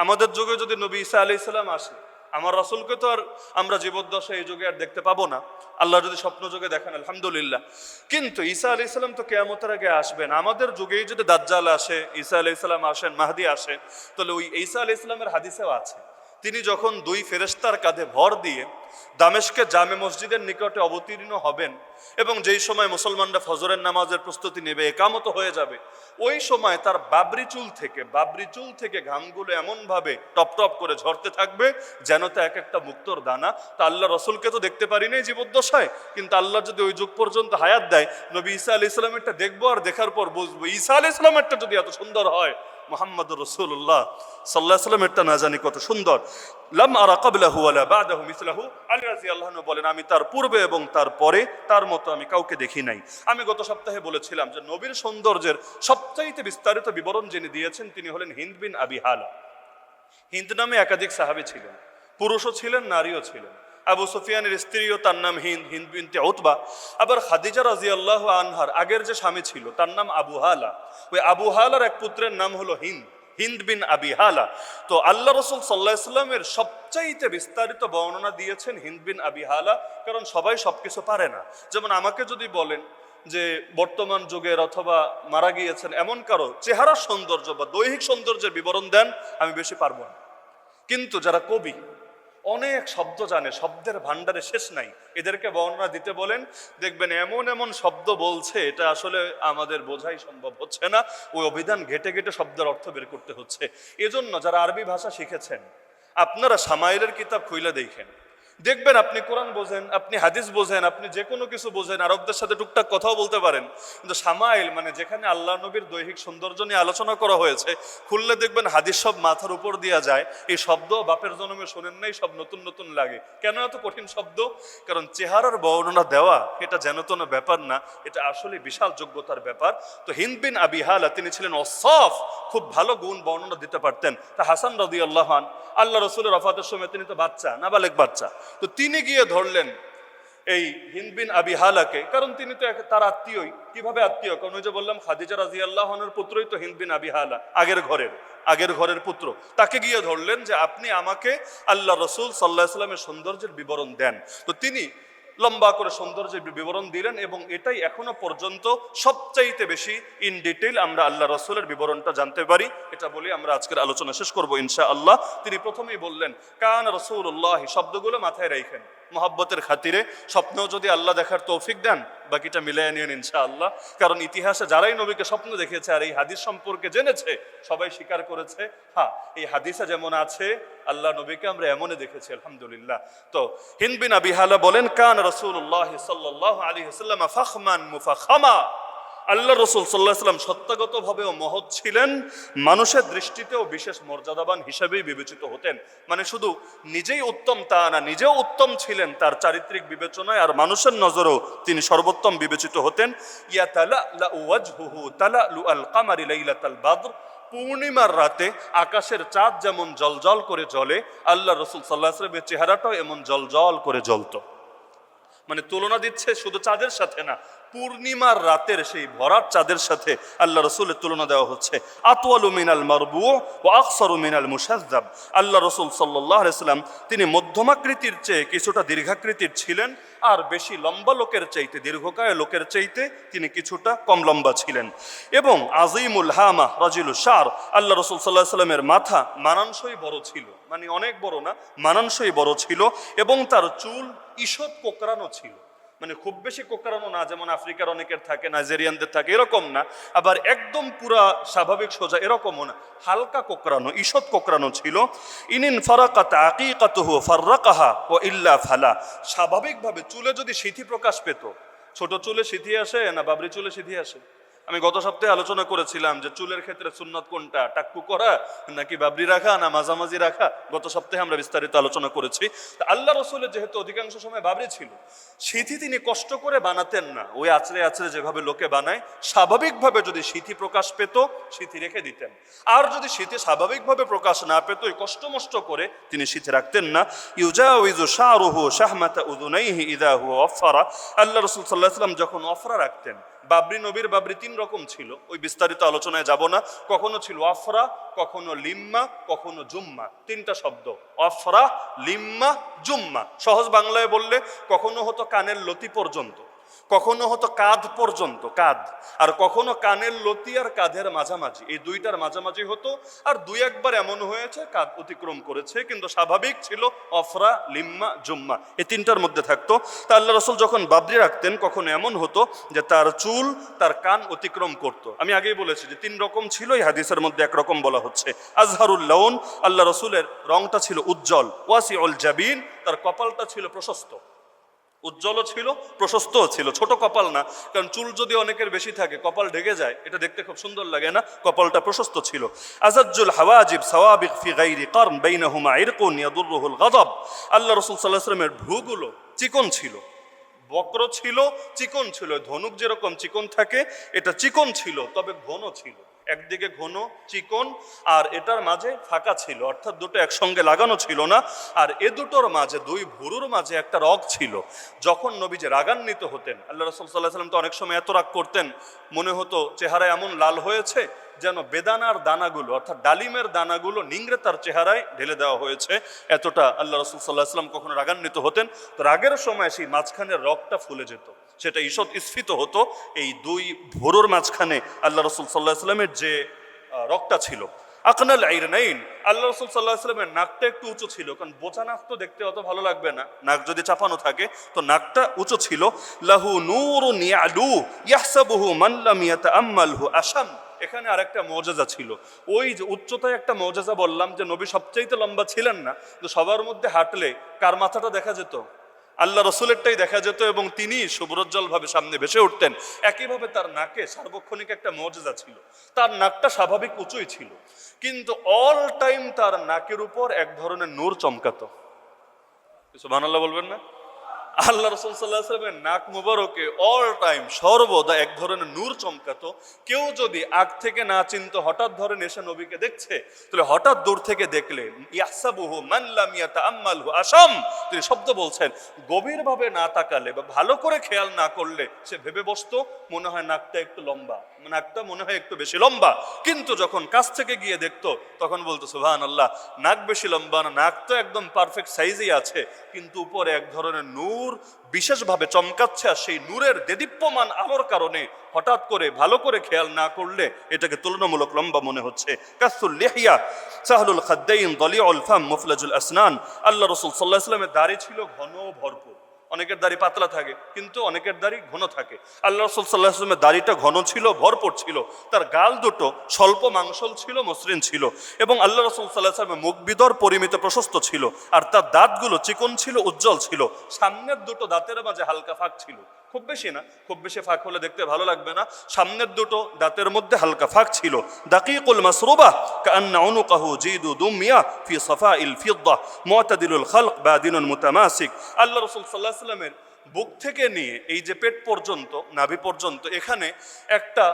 আমাদের যুগে যদি নবী ঈসা আলাইহিস সালাম আসে, আমার রাসূলকে তো আর আমরা জীবদ্দশায় এই যুগে আর দেখতে পাবো না। আল্লাহ যদি স্বপ্ন যুগে দেখেন আলহামদুলিল্লাহ, কিন্তু ঈসা আলাইহিস সালাম তো কিয়ামতের আগে আসবেন। আমাদের যুগেই যদি দাজ্জাল আসে, ঈসা আলাইহিস সালাম আসেন, মাহদী আসেন, তাহলে ওই ঈসা আলাইহিস সালামের হাদিসেও আছে, তিনি যখন দুই ফেরেশতার কাঁধে ভর দিয়ে দামেস্কে জামে মসজিদের নিকটে অবতীর্ণ হবেন, এবং যেই সময় মুসলমানরা ফজরের নামাজের প্রস্তুতি নেবে, একামত হয়ে যাবে, ওই সময় তার বাবরি চুল থেকে ঘামগুলো এমন ভাবে টপ টপ করে ঝরতে থাকবে যেন তা এক একটা মুক্তোর দানা। তা আল্লাহ রসুলকে তো দেখতে পারি নাই জীবদ্দশায়, কিন্তু আল্লাহ যদি ওই যুগ পর্যন্ত হায়াত দেয়, নবী ঈসা আলাইহিস সালামেরটা দেখবো, আর দেখার পর বুঝবো ঈসা আলাইহিস সালামেরটা যদি এত সুন্দর হয়, মুহাম্মদুর রাসূলুল্লাহ সাল্লাল্লাহু আলাইহি ওয়াসাল্লামেরটা না জানি কত সুন্দর। লাম আরা ক্বাবলাহু ওয়ালা বা'দাহু মিসলাহু, আলী রাদিয়াল্লাহু আনহু বলেন, আমি তার পূর্বে এবং তার পরে তার মতো আমি কাউকে দেখি নাই। আমি গত সপ্তাহে বলেছিলাম যে নবীর সৌন্দর্যের সবচাইতে বিস্তারিত বিবরণ যিনি দিয়েছেন তিনি হলেন হিন্দ বিন আবি হালা। হিন্দ নামে একাধিক সাহাবী ছিলেন, পুরুষও ছিলেন, নারীও ছিলেন। আবু সুফিয়ানের স্ত্রীও তার নাম হিন্দ বিনতে উতবা। আবার খাদিজা রাদিয়াল্লাহু আনহার আগের যে স্বামী ছিল তার নাম আবু হালা। ওই আবু হালার এক পুত্রের নাম হলো হিন্দ বিন আবি হালা। তো আল্লাহ রসুল সাল্লাল্লাহু আলাইহি ওয়াসাল্লামের সবচাইতে বিস্তারিত বর্ণনা দিয়েছেন হিন্দ বিন আবি হালা, কারণ সবাই সবকিছু পারে না। যেমন আমাকে যদি বলেন যে বর্তমান যুগের অথবা মারা গিয়েছেন এমন কারো চেহারার সৌন্দর্য বা দৈহিক সৌন্দর্যের বিবরণ দেন, আমি বেশি পারবো না। কিন্তু যারা কবি, অনেক শব্দ জানে, শব্দের ভান্ডারে শেষ নাই, এদেরকে বর্ণনা দিতে বলেন, দেখবেন এমন এমন শব্দ বলছে এটা আসলে আমাদের বোঝাই সম্ভব হচ্ছে না। ওই অভিধান ঘেটে ঘেটে শব্দের অর্থ বের করতে হচ্ছে। এজন্য যারা আরবি ভাষা শিখেছেন, আপনারা শামাইলের কিতাব খুইলা দেখেন, দেখবেন আপনি কোরআন বোঝেন, আপনি হাদিস বোঝেন, আপনি যে কোনো কিছু বোঝেন, আরবদের সাথে টুকটাক কথাও বলতে পারেন, কিন্তু শামাইল মানে যেখানে আল্লাহ নবীর দৈহিক সৌন্দর্য নিয়ে আলোচনা করা হয়েছে, খুললে দেখবেন হাদিস সব মাথার উপর দিয়া যায়। এই শব্দ বাপের জন্মে শোনেন নাই, সব নতুন নতুন লাগে। কেন এত কঠিন শব্দ? কারণ চেহারার বর্ণনা দেওয়া এটা যেন তেন ব্যাপার না, এটা আসলে বিশাল যোগ্যতার ব্যাপার। তো হিন্দ বিন আবি হালা তিনি ছিলেন অসফ, খুব ভালো গুণ বর্ণনা দিতে পারতেন। তা হাসান রাদিয়াল্লাহু আনহু, আল্লাহ রসুলের ওফাতের সময় তিনি তো বাচ্চা, নাবালেগ বাচ্চা, তো তিনি গিয়ে ধরলেন এই হিন্দ বিন আবি হালাকে, কারণ তিনি তো তার আত্মীয়ই। কিভাবে আত্মীয়? কারণ ওই যে বললাম খাদিজা রাদিয়াল্লাহু আনহার পুত্রই তো হিন্দ বিন আবি হালা, আগের ঘরের পুত্র। তাকে গিয়ে ধরলেন যে আপনি আমাকে আল্লাহ রসুল সাল্লাল্লাহু আলাইহি ওয়াসাল্লামের সৌন্দর্যের বিবরণ দেন। তো তিনি লম্বা করে সৌন্দর্যের বিবরণ দিলেন, এবং এটাই এখনো পর্যন্ত সবচাইতে বেশি ইন ডিটেইল আমরা আল্লাহ রসুলের বিবরণটা জানতে পারি। এটা বলে আমরা আজকের আলোচনা শেষ করবো ইনশাআল্লাহ। তিনি প্রথমেই বললেন কান রাসূলুল্লাহ, শব্দগুলো মাথায় রাখেন, মোহাব্বতের খাতিরে স্বপ্নেও যদি আল্লাহ দেখার তৌফিক দেন, বাকিটা মিলিয়ে নিন ইনশাআল্লাহ। কারণ ইতিহাসে যারাই নবীকে স্বপ্ন দেখেছে আর এই হাদিস সম্পর্কে জেনেছে, সবাই স্বীকার করেছে হ্যাঁ এই হাদিসে যেমন আছে আল্লাহ নবীকে আমরা এমনই দেখেছি আলহামদুলিল্লাহ। তো হিন্দ বিন আবি হালা বলেন, কান রাসূলুল্লাহ সাল্লাল্লাহু আলাইহি ওয়াসাল্লাম ফাখমান মুফাখামা, আল্লাহ রসুল সাল্লাল্লাহু আলাইহি ওয়াসাল্লাম সত্তাগতভাবেও মহৎ ছিলেন, মানুষের দৃষ্টিতেও বিশেষ মর্যাদাবান হিসেবেই বিবেচিত হতেন। মানে শুধু নিজেই উত্তম তা না, নিজেও উত্তম ছিলেন তার চারিত্রিক বিবেচনায়, আর মানুষের নজরেও তিনি সর্বোত্তম বিবেচিত হতেন। ইয়াতালাউ ওয়াজহুহু তালালু আল কামারি লাইলাতাল বাদর, পূর্ণিমার রাতে আকাশের চাঁদ যেমন জলজল করে জ্বলে, আল্লাহ রসুল সাল্লাল্লাহু আলাইহি ওয়াসাল্লামের চেহারাটাও এমন জলজল করে জ্বলতো। মানে তুলনা দিচ্ছে শুধু চাঁদের সাথে না, পূর্ণিমার রাতের সেই ভরাট চাঁদের সাথে আল্লাহ রসুলের তুলনা দেওয়া হচ্ছে। আতওয়ালু মিনাল মারবু ওয়া আকসারু মিনাল মুশাজ্জাব, আল্লাহ রসুল সাল্লাল্লাহু আলাইহি ওয়াসাল্লাম তিনি মধ্যমাকৃতির চেয়ে কিছুটা দীর্ঘাকৃতির ছিলেন, আর বেশি লম্বা লোকের চাইতে, দীর্ঘকায় লোকের চাইতে তিনি কিছুটা কম লম্বা ছিলেন। এবং আজিমুল হামা রাজিলুশ শার, আল্লাহ রসুল সাল্লাল্লাহু আলাইহি ওয়াসাল্লামের মাথা মানানসই বড় ছিল, মানে অনেক বড় না, মানানসই বড় ছিল, এবং তার চুল ঈষৎ কোকড়ানো ছিল। মানে খুব বেশি কোকড়ানো না, যেমন আফ্রিকার অনেকের থাকে, নাইজেরিয়ানদের থাকে, এরকম না, আবার একদম পুরা স্বাভাবিক সোজা এরকমও না, হালকা কোকড়ানো, ঈষৎ কোকড়ানো ছিল। ইনিন ফারাকাত আকিকাতুহু ফাররাকাহা ওয়া ইল্লা ফালা, স্বাভাবিকভাবে চুলে যদি সিথি প্রকাশ পেত, ছোট চুলে সিথি আসে না বাবরি চুলে সিথি আসে? আমি গত সপ্তাহে আলোচনা করেছিলাম যে চুলের ক্ষেত্রে সুন্নত কোনটা, টাক্কু করা নাকি বাবরি রাখা না মাঝামাঝি রাখা, গত সপ্তাহে আমরা বিস্তারিত আলোচনা করেছি। তা আল্লাহ রসুলের যেহেতু অধিকাংশ সময় বাবরি ছিল, সিথি তিনি কষ্ট করে বানাতেন না, ওই আছড়ে আছড়ে যেভাবে লোকে বানায়, স্বাভাবিকভাবে যদি সিথি প্রকাশ পেত সিথি রেখে দিতেন, আর যদি সিথি স্বাভাবিকভাবে প্রকাশ না পেত ওই কষ্ট মষ্ট করে তিনি সিথি রাখতেন না। ইউজাউযু শারুহু শাহমাতা উযুনাইহি ইযা হুয়া ওয়াফারা, আল্লাহ রাসূল সাল্লাল্লাহু আলাইহি ওয়াসাল্লাম যখন ওয়াফরা রাখতেন, বাবরি নবীর বাবরি তিন রকম ছিল, ওই বিস্তারিত আলোচনায় যাব না। কখনো ছিল ওয়াফরা, কখনো লিম্মা, কখনো জুম্মা, তিনটা শব্দ, ওয়াফরা, লিম্মা, জুম্মা। সহজ বাংলায় বললে কখনো হতো কানের লতি পর্যন্ত, কখনো হতো কাঁধ পর্যন্ত, কাঁধ, আর কখনো কানের লতি আর কাঁধের মাঝামাঝি, এই দুইটার মাঝামাঝি হতো, আর দুই একবার এমন হয়েছে কাঁধ অতিক্রম করেছে, কিন্তু স্বাভাবিক ছিল অফরা, লিম্মা, জুম্মা, এই তিনটার মধ্যে থাকতো। তা আল্লাহ রসুল যখন বাবরি রাখতেন কখনো এমন হতো যে তার চুল তার কান অতিক্রম করত। আমি আগেই বলেছি যে তিন রকম ছিল, এই হাদিসের মধ্যে একরকম বলা হচ্ছে। আজহারুল লাউন, আল্লাহ রসুলের রংটা ছিল উজ্জ্বল। ওয়াসিউল জাবিন, তার কপালটা ছিল প্রশস্ত, উজ্জ্বলও ছিল প্রশস্তও ছিল, ছোট কপাল না, কারণ চুল যদি অনেকের বেশি থাকে কপাল ঢেকে যায়, এটা দেখতে খুব সুন্দর লাগে না, কপালটা প্রশস্ত ছিল। আজাজ্জুল হাওয়াজিব সাওয়াবিক ফি গায়রি কারন বাইনাহুমা ইরকুন ইয়াদুররুহুল গাদাব, আল্লাহ রাসূল সাল্লাল্লাহু আলাইহি ওয়াসাল্লামের ভ্রুগুলো চিকন ছিল, বক্র ছিল, চিকন ছিল, ধনুক যেরকম চিকন থাকে এটা চিকন ছিল, তবে ঘন ছিল, একদিকে ঘন চিকন আর এটার মাঝে ফাঁকা ছিল, অর্থাৎ দুটো একসঙ্গে লাগানো ছিল না। আর এ দুটোর মাঝে, দুই ভুরুর মাঝে একটা রগ ছিল। যখন নবীজি রাগান্বিত হতেন, আল্লাহ রাসূল সাল্লাল্লাহু আলাইহি ওয়াসাল্লাম তো অনেক সময় এত রাগ করতেন, মনে হতো চেহারা এমন লাল হয়েছে যেন বেদানার দানাগুলো, অর্থাৎ ডালিমের দানাগুলো নিংড়ে তার চেহারায় ঢেলে দেওয়া হয়েছে, এতটা আল্লাহ রাসূল সাল্লাল্লাহু আলাইহি ওয়াসাল্লাম কখনো রাগান্বিত হতেন। তো রাগের সময় সেই মাঝখানের রগটা ফুলে যেত, সেটা ঈষৎ স্ফীত হতো। এই দুই ভোরোর মাঝখানে আল্লাহ রাসূল সাল্লাল্লাহু আলাইহি ওয়াসাল্লামের যে রগটা ছিল। আকনাল আইরনাইন, আল্লাহ রাসূল সাল্লাল্লাহু আলাইহি ওয়াসাল্লামের নাকটা একটু উঁচু ছিল, কারণ বোচা নাক তো দেখতে অত ভালো লাগবে না, নাক যদি চাপানো থাকে, তো নাকটা উঁচু ছিল। লাহু নূরুন ইয়ালু ইয়াহসাবুহু মান লাম ইয়াতাআম্মালহু আশাম, এখানে আরেকটা মুজিজা ছিল। ওই যে উচ্চতায় একটা মুজিজা বললাম যে নবী সবচাইতে লম্বা ছিলেন না, তো সবার মধ্যে হাঁটলে কার মাথাটা দেখা যেত? আল্লাহ রসুলেরটাই দেখা যেত, এবং তিনি সুব্রজ্জ্বল ভাবে সামনে ভেসে উঠতেন। একইভাবে তার নাকে সার্বক্ষণিক একটা মুজিজা ছিল, তার নাকটা স্বাভাবিক উঁচুই ছিল, কিন্তু অল টাইম তার নাকের উপর এক ধরনের নূর চমকাতো। সুবহানাল্লাহ বলবেন না? আল্লাহ রাসূল সাল্লাল্লাহু আলাইহি ওয়াসাল্লামের নাক মুবারকে অল টাইম সর্বদা এক ধরনের নূর চমকাতো। কেউ যদি আগ থেকে না চিনতো, হঠাৎ ধরেন এসে নবীকে দেখছে, তাহলে হঠাৎ দূর থেকে দেখলে ইয়াহসাবুহু মান লাম ইয়াতাআম্মালহু আশাম, তিনি শব্দ বলছেন, গভীরভাবে না তাকালে বা ভালো করে খেয়াল না করলে সে ভেবে বসতো মনে হয় নাকটা একটু লম্বা, নাকটা মনে হয় একটু বেশি লম্বা, কিন্তু যখন কাছ থেকে গিয়ে দেখতো তখন বলতো সুবহানাল্লাহ, নাক বেশি লম্বা না, নাক তো একদম পারফেক্ট সাইজেই আছে, কিন্তু উপরে এক ধরনের নূর নূর বিশেষভাবে চমকাচ্ছে, আর সেই নূরের দেদীপ্যমান আলোর কারণে হঠাৎ করে ভালো করে খেয়াল না করলে এটাকে তুলনামূলক লম্বা মনে হচ্ছে। কাসুল লিহিয়া সাহলুল খাদ্দাইন দলিউল ফাম মুফলাজুল আসনান। আল্লাহ রাসূল সাল্লাল্লাহু আলাইহি ওয়াসাল্লামের দাড়ি ছিল ঘন ভরপুর। অনেকের দাড়ি পাতলা থাকে, কিন্তু অনেকের দাড়ি ঘন থাকে। আল্লাহ রাসূল সাল্লাল্লাহু আলাইহি ওয়াসাল্লামের দাড়িটা ঘন ছিল, ভরপুর ছিল। তার গাল দুটো স্বল্প মাংসল ছিল, মসৃণ ছিল, এবং আল্লাহ রাসূল সাল্লাল্লাহু আলাইহি ওয়াসাল্লামের মুখ বিদর পরিমিত প্রশস্ত ছিল, আর তার দাঁতগুলো চিকন ছিল, উজ্জ্বল ছিল। সামনের দুটো দাঁতের মাঝে হালকা ফাঁক ছিল, খুব বেশি না, খুব বেশি ফাঁক হলে দেখতে ভালো লাগবে না। সামনের দুটো দাঁতের মধ্যে হালকা ফাঁক ছিল। দাকিকুল মাসরুবা কাআন্না উনুকাহু জিদু দুমিয়া ফি সাফাইল ফিদ্দা মুতাদিলুল খালক বাদিনুন মুতামাসিক। আল্লাহ রাসূল সাল্লাল্লাহু আলাইহি ওয়াসাল্লামের বুক থেকে নিয়ে এই যে পেট পর্যন্ত, নাভি পর্যন্ত, এখানে একটা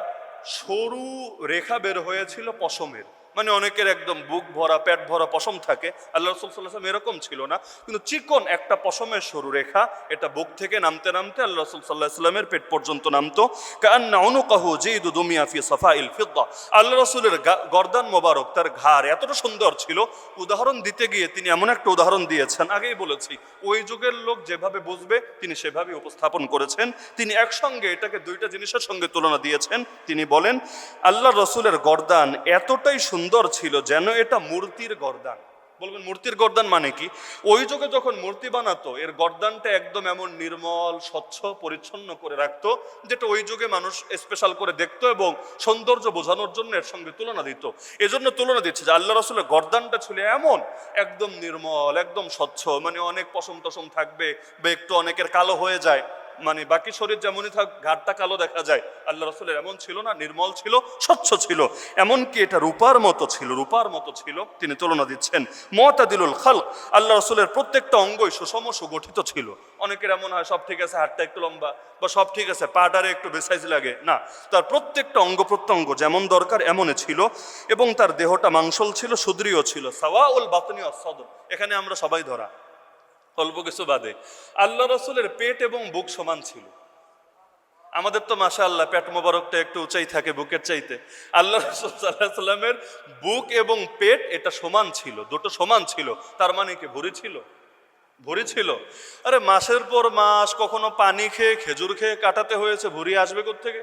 সরু রেখা বের হয়েছিল পশমের। মানে অনেকের একদম বুক ভরা পেট ভরা পশম থাকে, আল্লাহ রাসূল সাল্লাল্লাহু আলাইহি ওয়াসাল্লাম এরকম ছিল না, কিন্তু চিকন একটা পশমের সরু রেখা, এটা বুক থেকে নামতে নামতে আল্লাহ রাসূল সাল্লাল্লাহু আলাইহি ওয়াসাল্লামের পেট পর্যন্ত নামতো। কাআন্না উনুকাহু জিদু দুমিয়া ফি সাফাইল ফিদ্দা। আল্লাহ রাসূলের গর্দান মোবারক, তার ঘাড় এতটা সুন্দর ছিল, উদাহরণ দিতে গিয়ে তিনি এমন একটা উদাহরণ দিয়েছেন, আগেই বলেছি ওই যুগের লোক যেভাবে বুঝবে তিনি সেভাবে উপস্থাপন করেছেন। তিনি একসঙ্গে এটাকে দুইটা জিনিসের সঙ্গে তুলনা দিয়েছেন। তিনি বলেন আল্লাহ রাসূলের গর্দান এতটাই সুন্দর ছিল যেন এটা মূর্তির গর্দান। বলবেন মূর্তির গর্দান মানে কি? ওই যুগে যখন মূর্তি বানাতো এর গর্দানটা একদম এমন নির্মল, স্বচ্ছ, পরিচ্ছন্ন করে রাখতো, যেটা ওই যুগে মানুষ স্পেশাল করে দেখতো এবং সৌন্দর্য বোঝানোর জন্য এর সঙ্গে তুলনা দিত। এজন্য তুলনা দিচ্ছে যে আল্লাহ রাসূলের গর্দানটা ছিল এমন একদম নির্মল, একদম স্বচ্ছ, মানে অনেক পশম টশম থাকবে বা একটু অনেকের কালো হয়ে যায়, মানে বাকি শরীর যেমনই থাক ঘাটটা কালো দেখা যায়, আল্লাহ রাসূলের এমন ছিল না, নির্মল ছিল, স্বচ্ছ ছিল, এমনকি এটা রূপার মতো ছিল, রূপার মতো ছিল। তিনি তুলনা দিচ্ছেন মুতাদিলুল খালক। আল্লাহ রাসূলের প্রত্যেকটা অঙ্গই সুষম সুগঠিত ছিল। অনেকের এমন হয় সব ঠিক আছে, হাতটা একটু লম্বা, বা সব ঠিক আছে, পাটারে একটু বেসাইজ লাগে, না, তার প্রত্যেকটা অঙ্গ প্রত্যঙ্গ যেমন দরকার এমনই ছিল, এবং তার দেহটা মাংসল ছিল, সুদৃঢ় ছিল। সাওয়াউল বাতনি ওয়াস সাদর, এখানে আমরা সবাই ধরা, অল্প কিছু বাদে। আল্লাহ রাসূলের পেট এবং বুক সমান ছিল। আমাদের তো মাশাআল্লাহ পেট মোবারকটা একটু উঁচাই থাকে বুকের চাইতে। আল্লাহ রাসূল সাল্লাল্লাহু আলাইহি ওয়াসাল্লামের বুক এবং পেট এটা সমান ছিল, দুটো সমান ছিল। তার মানে কি ভুঁড়ি ছিল? ভুঁড়ি ছিল। আরে মাসের পর মাস কখনো পানি খেয়ে, খেজুর খেয়ে কাটাতে হয়েছে, ভুঁড়ি আসবে কোত্থেকে?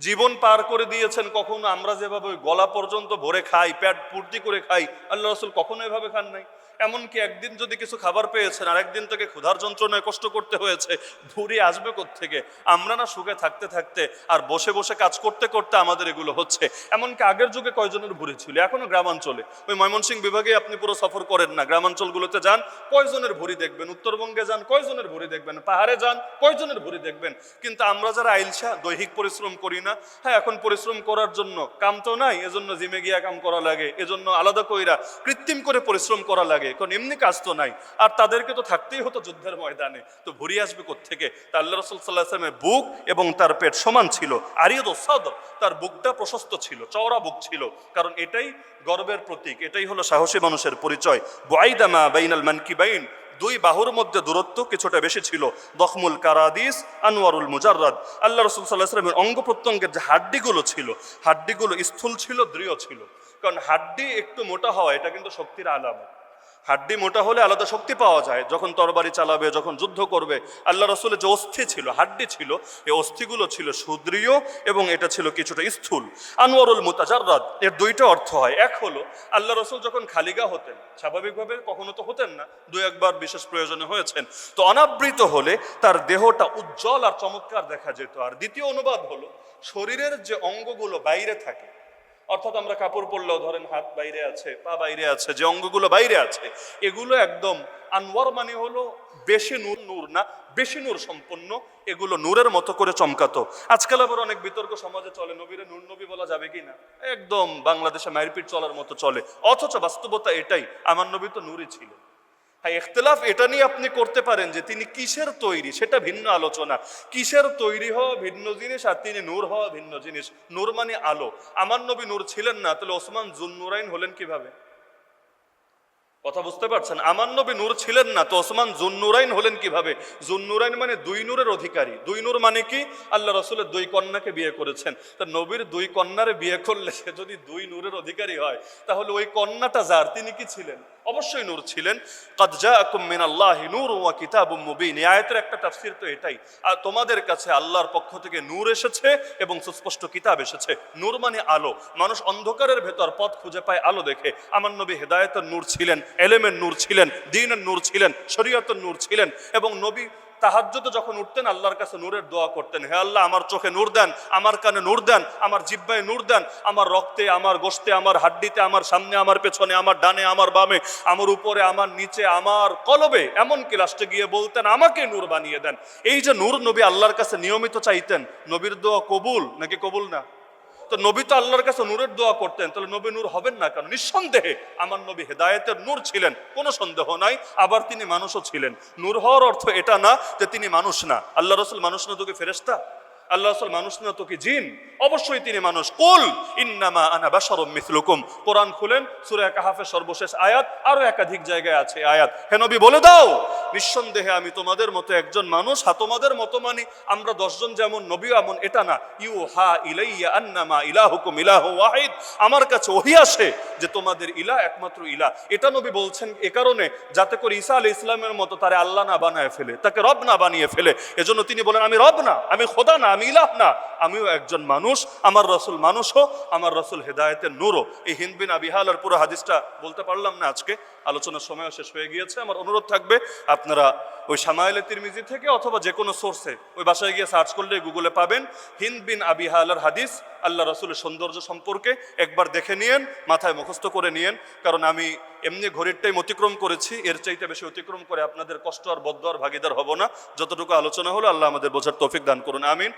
জীবন পার করে দিয়েছেন, কখনো আমরা যেভাবে ওই গলা পর্যন্ত ভরে খাই, পেট পূর্তি করে খাই, আল্লাহ রাসূল কখনো এভাবে খান নাই। এমনকি একদিন যদি কিছু খাবার পেয়েছেন আর একদিন থেকে ক্ষুধার যন্ত্রণায় কষ্ট করতে হয়েছে, ভুঁড়ি আসবে কোত্থেকে? আমরা না সুখে থাকতে থাকতে আর বসে বসে কাজ করতে করতে আমাদের এগুলো হচ্ছে। এমনকি আগের যুগে কয়জনের ভুঁড়ি ছিল? এখনো গ্রামাঞ্চলে, ওই ময়মনসিংহ বিভাগে আপনি পুরো সফর করেন না, গ্রামাঞ্চলগুলোতে যান, কয়জনের ভুঁড়ি দেখবেন? উত্তরবঙ্গে যান, কয়জনের ভুঁড়ি দেখবেন? পাহাড়ে যান, কয়জনের ভুঁড়ি দেখবেন? কিন্তু আমরা যারা আইলসা, দৈহিক পরিশ্রম করি না, হ্যাঁ এখন পরিশ্রম করার জন্য কাম তো নাই, এজন্য জিমে গিয়া কাম করা লাগে, এজন্য আলাদা কইরা কৃত্রিম করে পরিশ্রম করা লাগে, কারণ এমনি কাজ তো নাই, আর তাদেরকে তো থাকতেই হতো যুদ্ধের ময়দানে, তো ভুঁড়ি আসবে কোত্থেকে? তা আল্লাহ রাসূল সাল্লাল্লাহু আলাইহি ওয়াসাল্লামের বুক এবং তার পেট সমান ছিল। আরিয়াদুস সাদর, তার বুকটা প্রশস্ত ছিল, চওড়া বুক ছিল, কারণ এটাই গর্বের প্রতীক, এটাই হলো সাহসী মানুষের পরিচয়। বুআইদামা বাইনাল মানকিবাইন, দুই বাহুর মধ্যে দূরত্ব কিছুটা বেশি ছিল। দখমুল কারাদিস আনওয়ারুল মুজাররাদ, আল্লাহ রাসূল সাল্লাল্লাহু আলাইহি ওয়াসাল্লামের অঙ্গ প্রত্যঙ্গের যে হাড্ডিগুলো ছিল, হাড্ডিগুলো স্থূল ছিল, দৃঢ় ছিল। কারণ হাড্ডি একটু মোটা হওয়া এটা কিন্তু শক্তির আলামত। হাড্ডি মোটা হলে আলাদা শক্তি পাওয়া যায়, যখন তরবারি চালাবে, যখন যুদ্ধ করবে। আল্লাহ রাসূলের যে অস্থি ছিল, হাড্ডি ছিল, এই অস্থিগুলো ছিল সুদৃঢ় এবং এটা ছিল কিছুটা স্থূল। আনওয়ারুল মুতাজাররাদ, এর দুইটা অর্থ হয়। এক হলো আল্লাহ রাসূল যখন খালিগা হতেন, স্বাভাবিকভাবে কখনো তো হতেন না, দুই একবার বিশেষ প্রয়োজনে হয়েছেন, তো অনাবৃত হলে তার দেহটা উজ্জ্বল আর চমৎকার দেখা যেত। আর দ্বিতীয় অনুবাদ হলো শরীরের যে অঙ্গগুলো বাইরে থাকে, অর্থাৎ আমরা কাপড় পরলেও ধরেন হাত বাইরে আছে, পা বাইরে আছে, যে অঙ্গগুলো বাইরে আছে এগুলো একদম আনওয়ার, মানে হলো বেশি নূর, নূর না বেশি নূর সম্পন্ন, এগুলো নূরের মতো করে চমকাতো। আজকাল আবার অনেক বিতর্ক সমাজে চলে, নবীরে নূর নবী বলা যাবে কি না, একদম বাংলাদেশে মারপিট চলার মতো চলে, অথচ বাস্তবতা এটাই, আমার নবী তো নূরই ছিল। হ্যাঁ, ইখতিলাফ এটা নিয়ে আপনি করতে পারেন যে তিনি কিসের তৈরি, সেটা ভিন্ন আলোচনা। কিসের তৈরি হওয়া ভিন্ন জিনিস, আর তিনি নূর হওয়া ভিন্ন জিনিস। নূর মানে আলো। আমার নবী নূর ছিলেন না, তাহলে ওসমান জুন্নুরাইন হলেন কিভাবে? কথা বুঝতে পারছেন? আমার নবী নূর ছিলেন না, তো ওসমান জুন্নুরাইন হলেন কিভাবে? জুন্নুরাইন মানে দুই নূরের অধিকারী। দুই নূর মানে কি? আল্লাহ রাসূলের দুই কন্যাকে বিয়ে করেছেন, তা নবীর দুই কন্যারে বিয়ে করলে সে যদি দুই নূরের অধিকারী হয়, তাহলে ওই কন্যাটা যার, তিনি কি ছিলেন? অবশ্যই নূর ছিলেন। কাদ জাআকুম মিনাল্লাহি নূরুন ওয়া কিতাবুম মুবিন, এই আয়াতের একটা তাফসীর তো এটাই, আর তোমাদের কাছে আল্লাহর পক্ষ থেকে নূর এসেছে এবং সুস্পষ্ট কিতাব এসেছে। নূর মানে আলো, মানুষ অন্ধকারের ভেতর পথ খুঁজে পায় আলো দেখে। আমার নবী হেদায়েতের নূর ছিলেন, এলেমের নূর ছিলেন, দ্বীনের নূর ছিলেন, শরীয়তের নূর ছিলেন। এবং নবী তাহাজ্জুদে যখন উঠতেন আল্লাহর কাছে নূরের দোয়া করতেন, হে আল্লাহ আমার চোখে নূর দেন, আমার কানে নূর দেন, আমার জিহ্বায় নূর দেন, আমার রক্তে, আমার গোশতে, আমার হাড্ডিতে, আমার সামনে, আমার পেছনে, আমার ডানে, আমার বামে, আমার উপরে, আমার নিচে, আমার কলবে, এমনকি লাস্টে গিয়ে বলতেন আমাকে নূর বানিয়ে দেন। এই যে নূর নবী আল্লাহর কাছে নিয়মিত চাইতেন, নবীর দোয়া কবুল নাকি কবুল না? তো নবী তো আল্লাহর কাছে নূরের দোয়া করতেন, তাহলে নবী নূর হবেন না কেন? নিঃসন্দেহে আমার নবী হেদায়েতের নূর ছিলেন, কোনো সন্দেহ নাই। আবার তিনি মানুষও ছিলেন। নূর হওয়ার অর্থ এটা না যে তিনি মানুষ না। আল্লাহ রাসূল মানুষ না তো কি ফেরেশতা? আল্লাহ রাসূল মানুষ না তো কি জিন? অবশ্যই তিনি মানুষ। কুল ইন্নামা আনা বাশারুম মিসলুকুম, কোরআন খুলেন সূরা কাহাফের সর্বশেষ আয়াত, আরো একাধিক জায়গায় আছে আয়াত। হে নবী বলে দাও নিঃসন্দেহে আমি তোমাদের মতো একজন মানুষ। তোমাদের মতো মানে আমরা 10 জন যেমন, নবীও এমন, এটা না। ইউহা ইলাইয়া আন্নামা ইলাহুকুম ইলাহু ওয়াহিদ, আমার কাছে ওহী আসে যে তোমাদের ইলাহ একমাত্র ইলাহ। এটা নবী বলছেন এ কারণে যাতে করে ঈসা আলাইহিস ইসলামের মতো তারে আল্লাহ না বানায় ফেলে, তাকে রব না বানিয়ে ফেলে। এজন্য তিনি বলেন আমি রব না, আমি খোদা না, আমি ইলাহ না, আমিও একজন মানুষ। আমার রাসূল মানুষও, আমার রাসূল হেদায়েতের নূরও। এই হিন্দ বিন আবি হালার পুরো হাদিসটা বলতে পারলাম না আজকে, আলোচনার সময়ও শেষ হয়ে গিয়েছে। আমার অনুরোধ থাকবে আপনারা ওই শামায়েলে তিরমিজি থেকে অথবা যে কোনো সোর্সে ওই বাসায় গিয়ে সার্চ করলে গুগলে পাবেন হিন্দ বিন আবি হালার হাদিস আল্লাহ রাসূলের সৌন্দর্য সম্পর্কে। একবার দেখে নিয়েন, মাথায় মুখস্থ করে নিয়েন, কারণ আমি এমনি ঘড়ির টাইম অতিক্রম করেছি, এর চাইতে বেশি অতিক্রম করে আপনাদের কষ্ট আর বদদোয়ার ভাগীদার হব না। যতটুকু আলোচনা হলো আল্লাহ আমাদের বোঝার তৌফিক দান করুন, আমিন।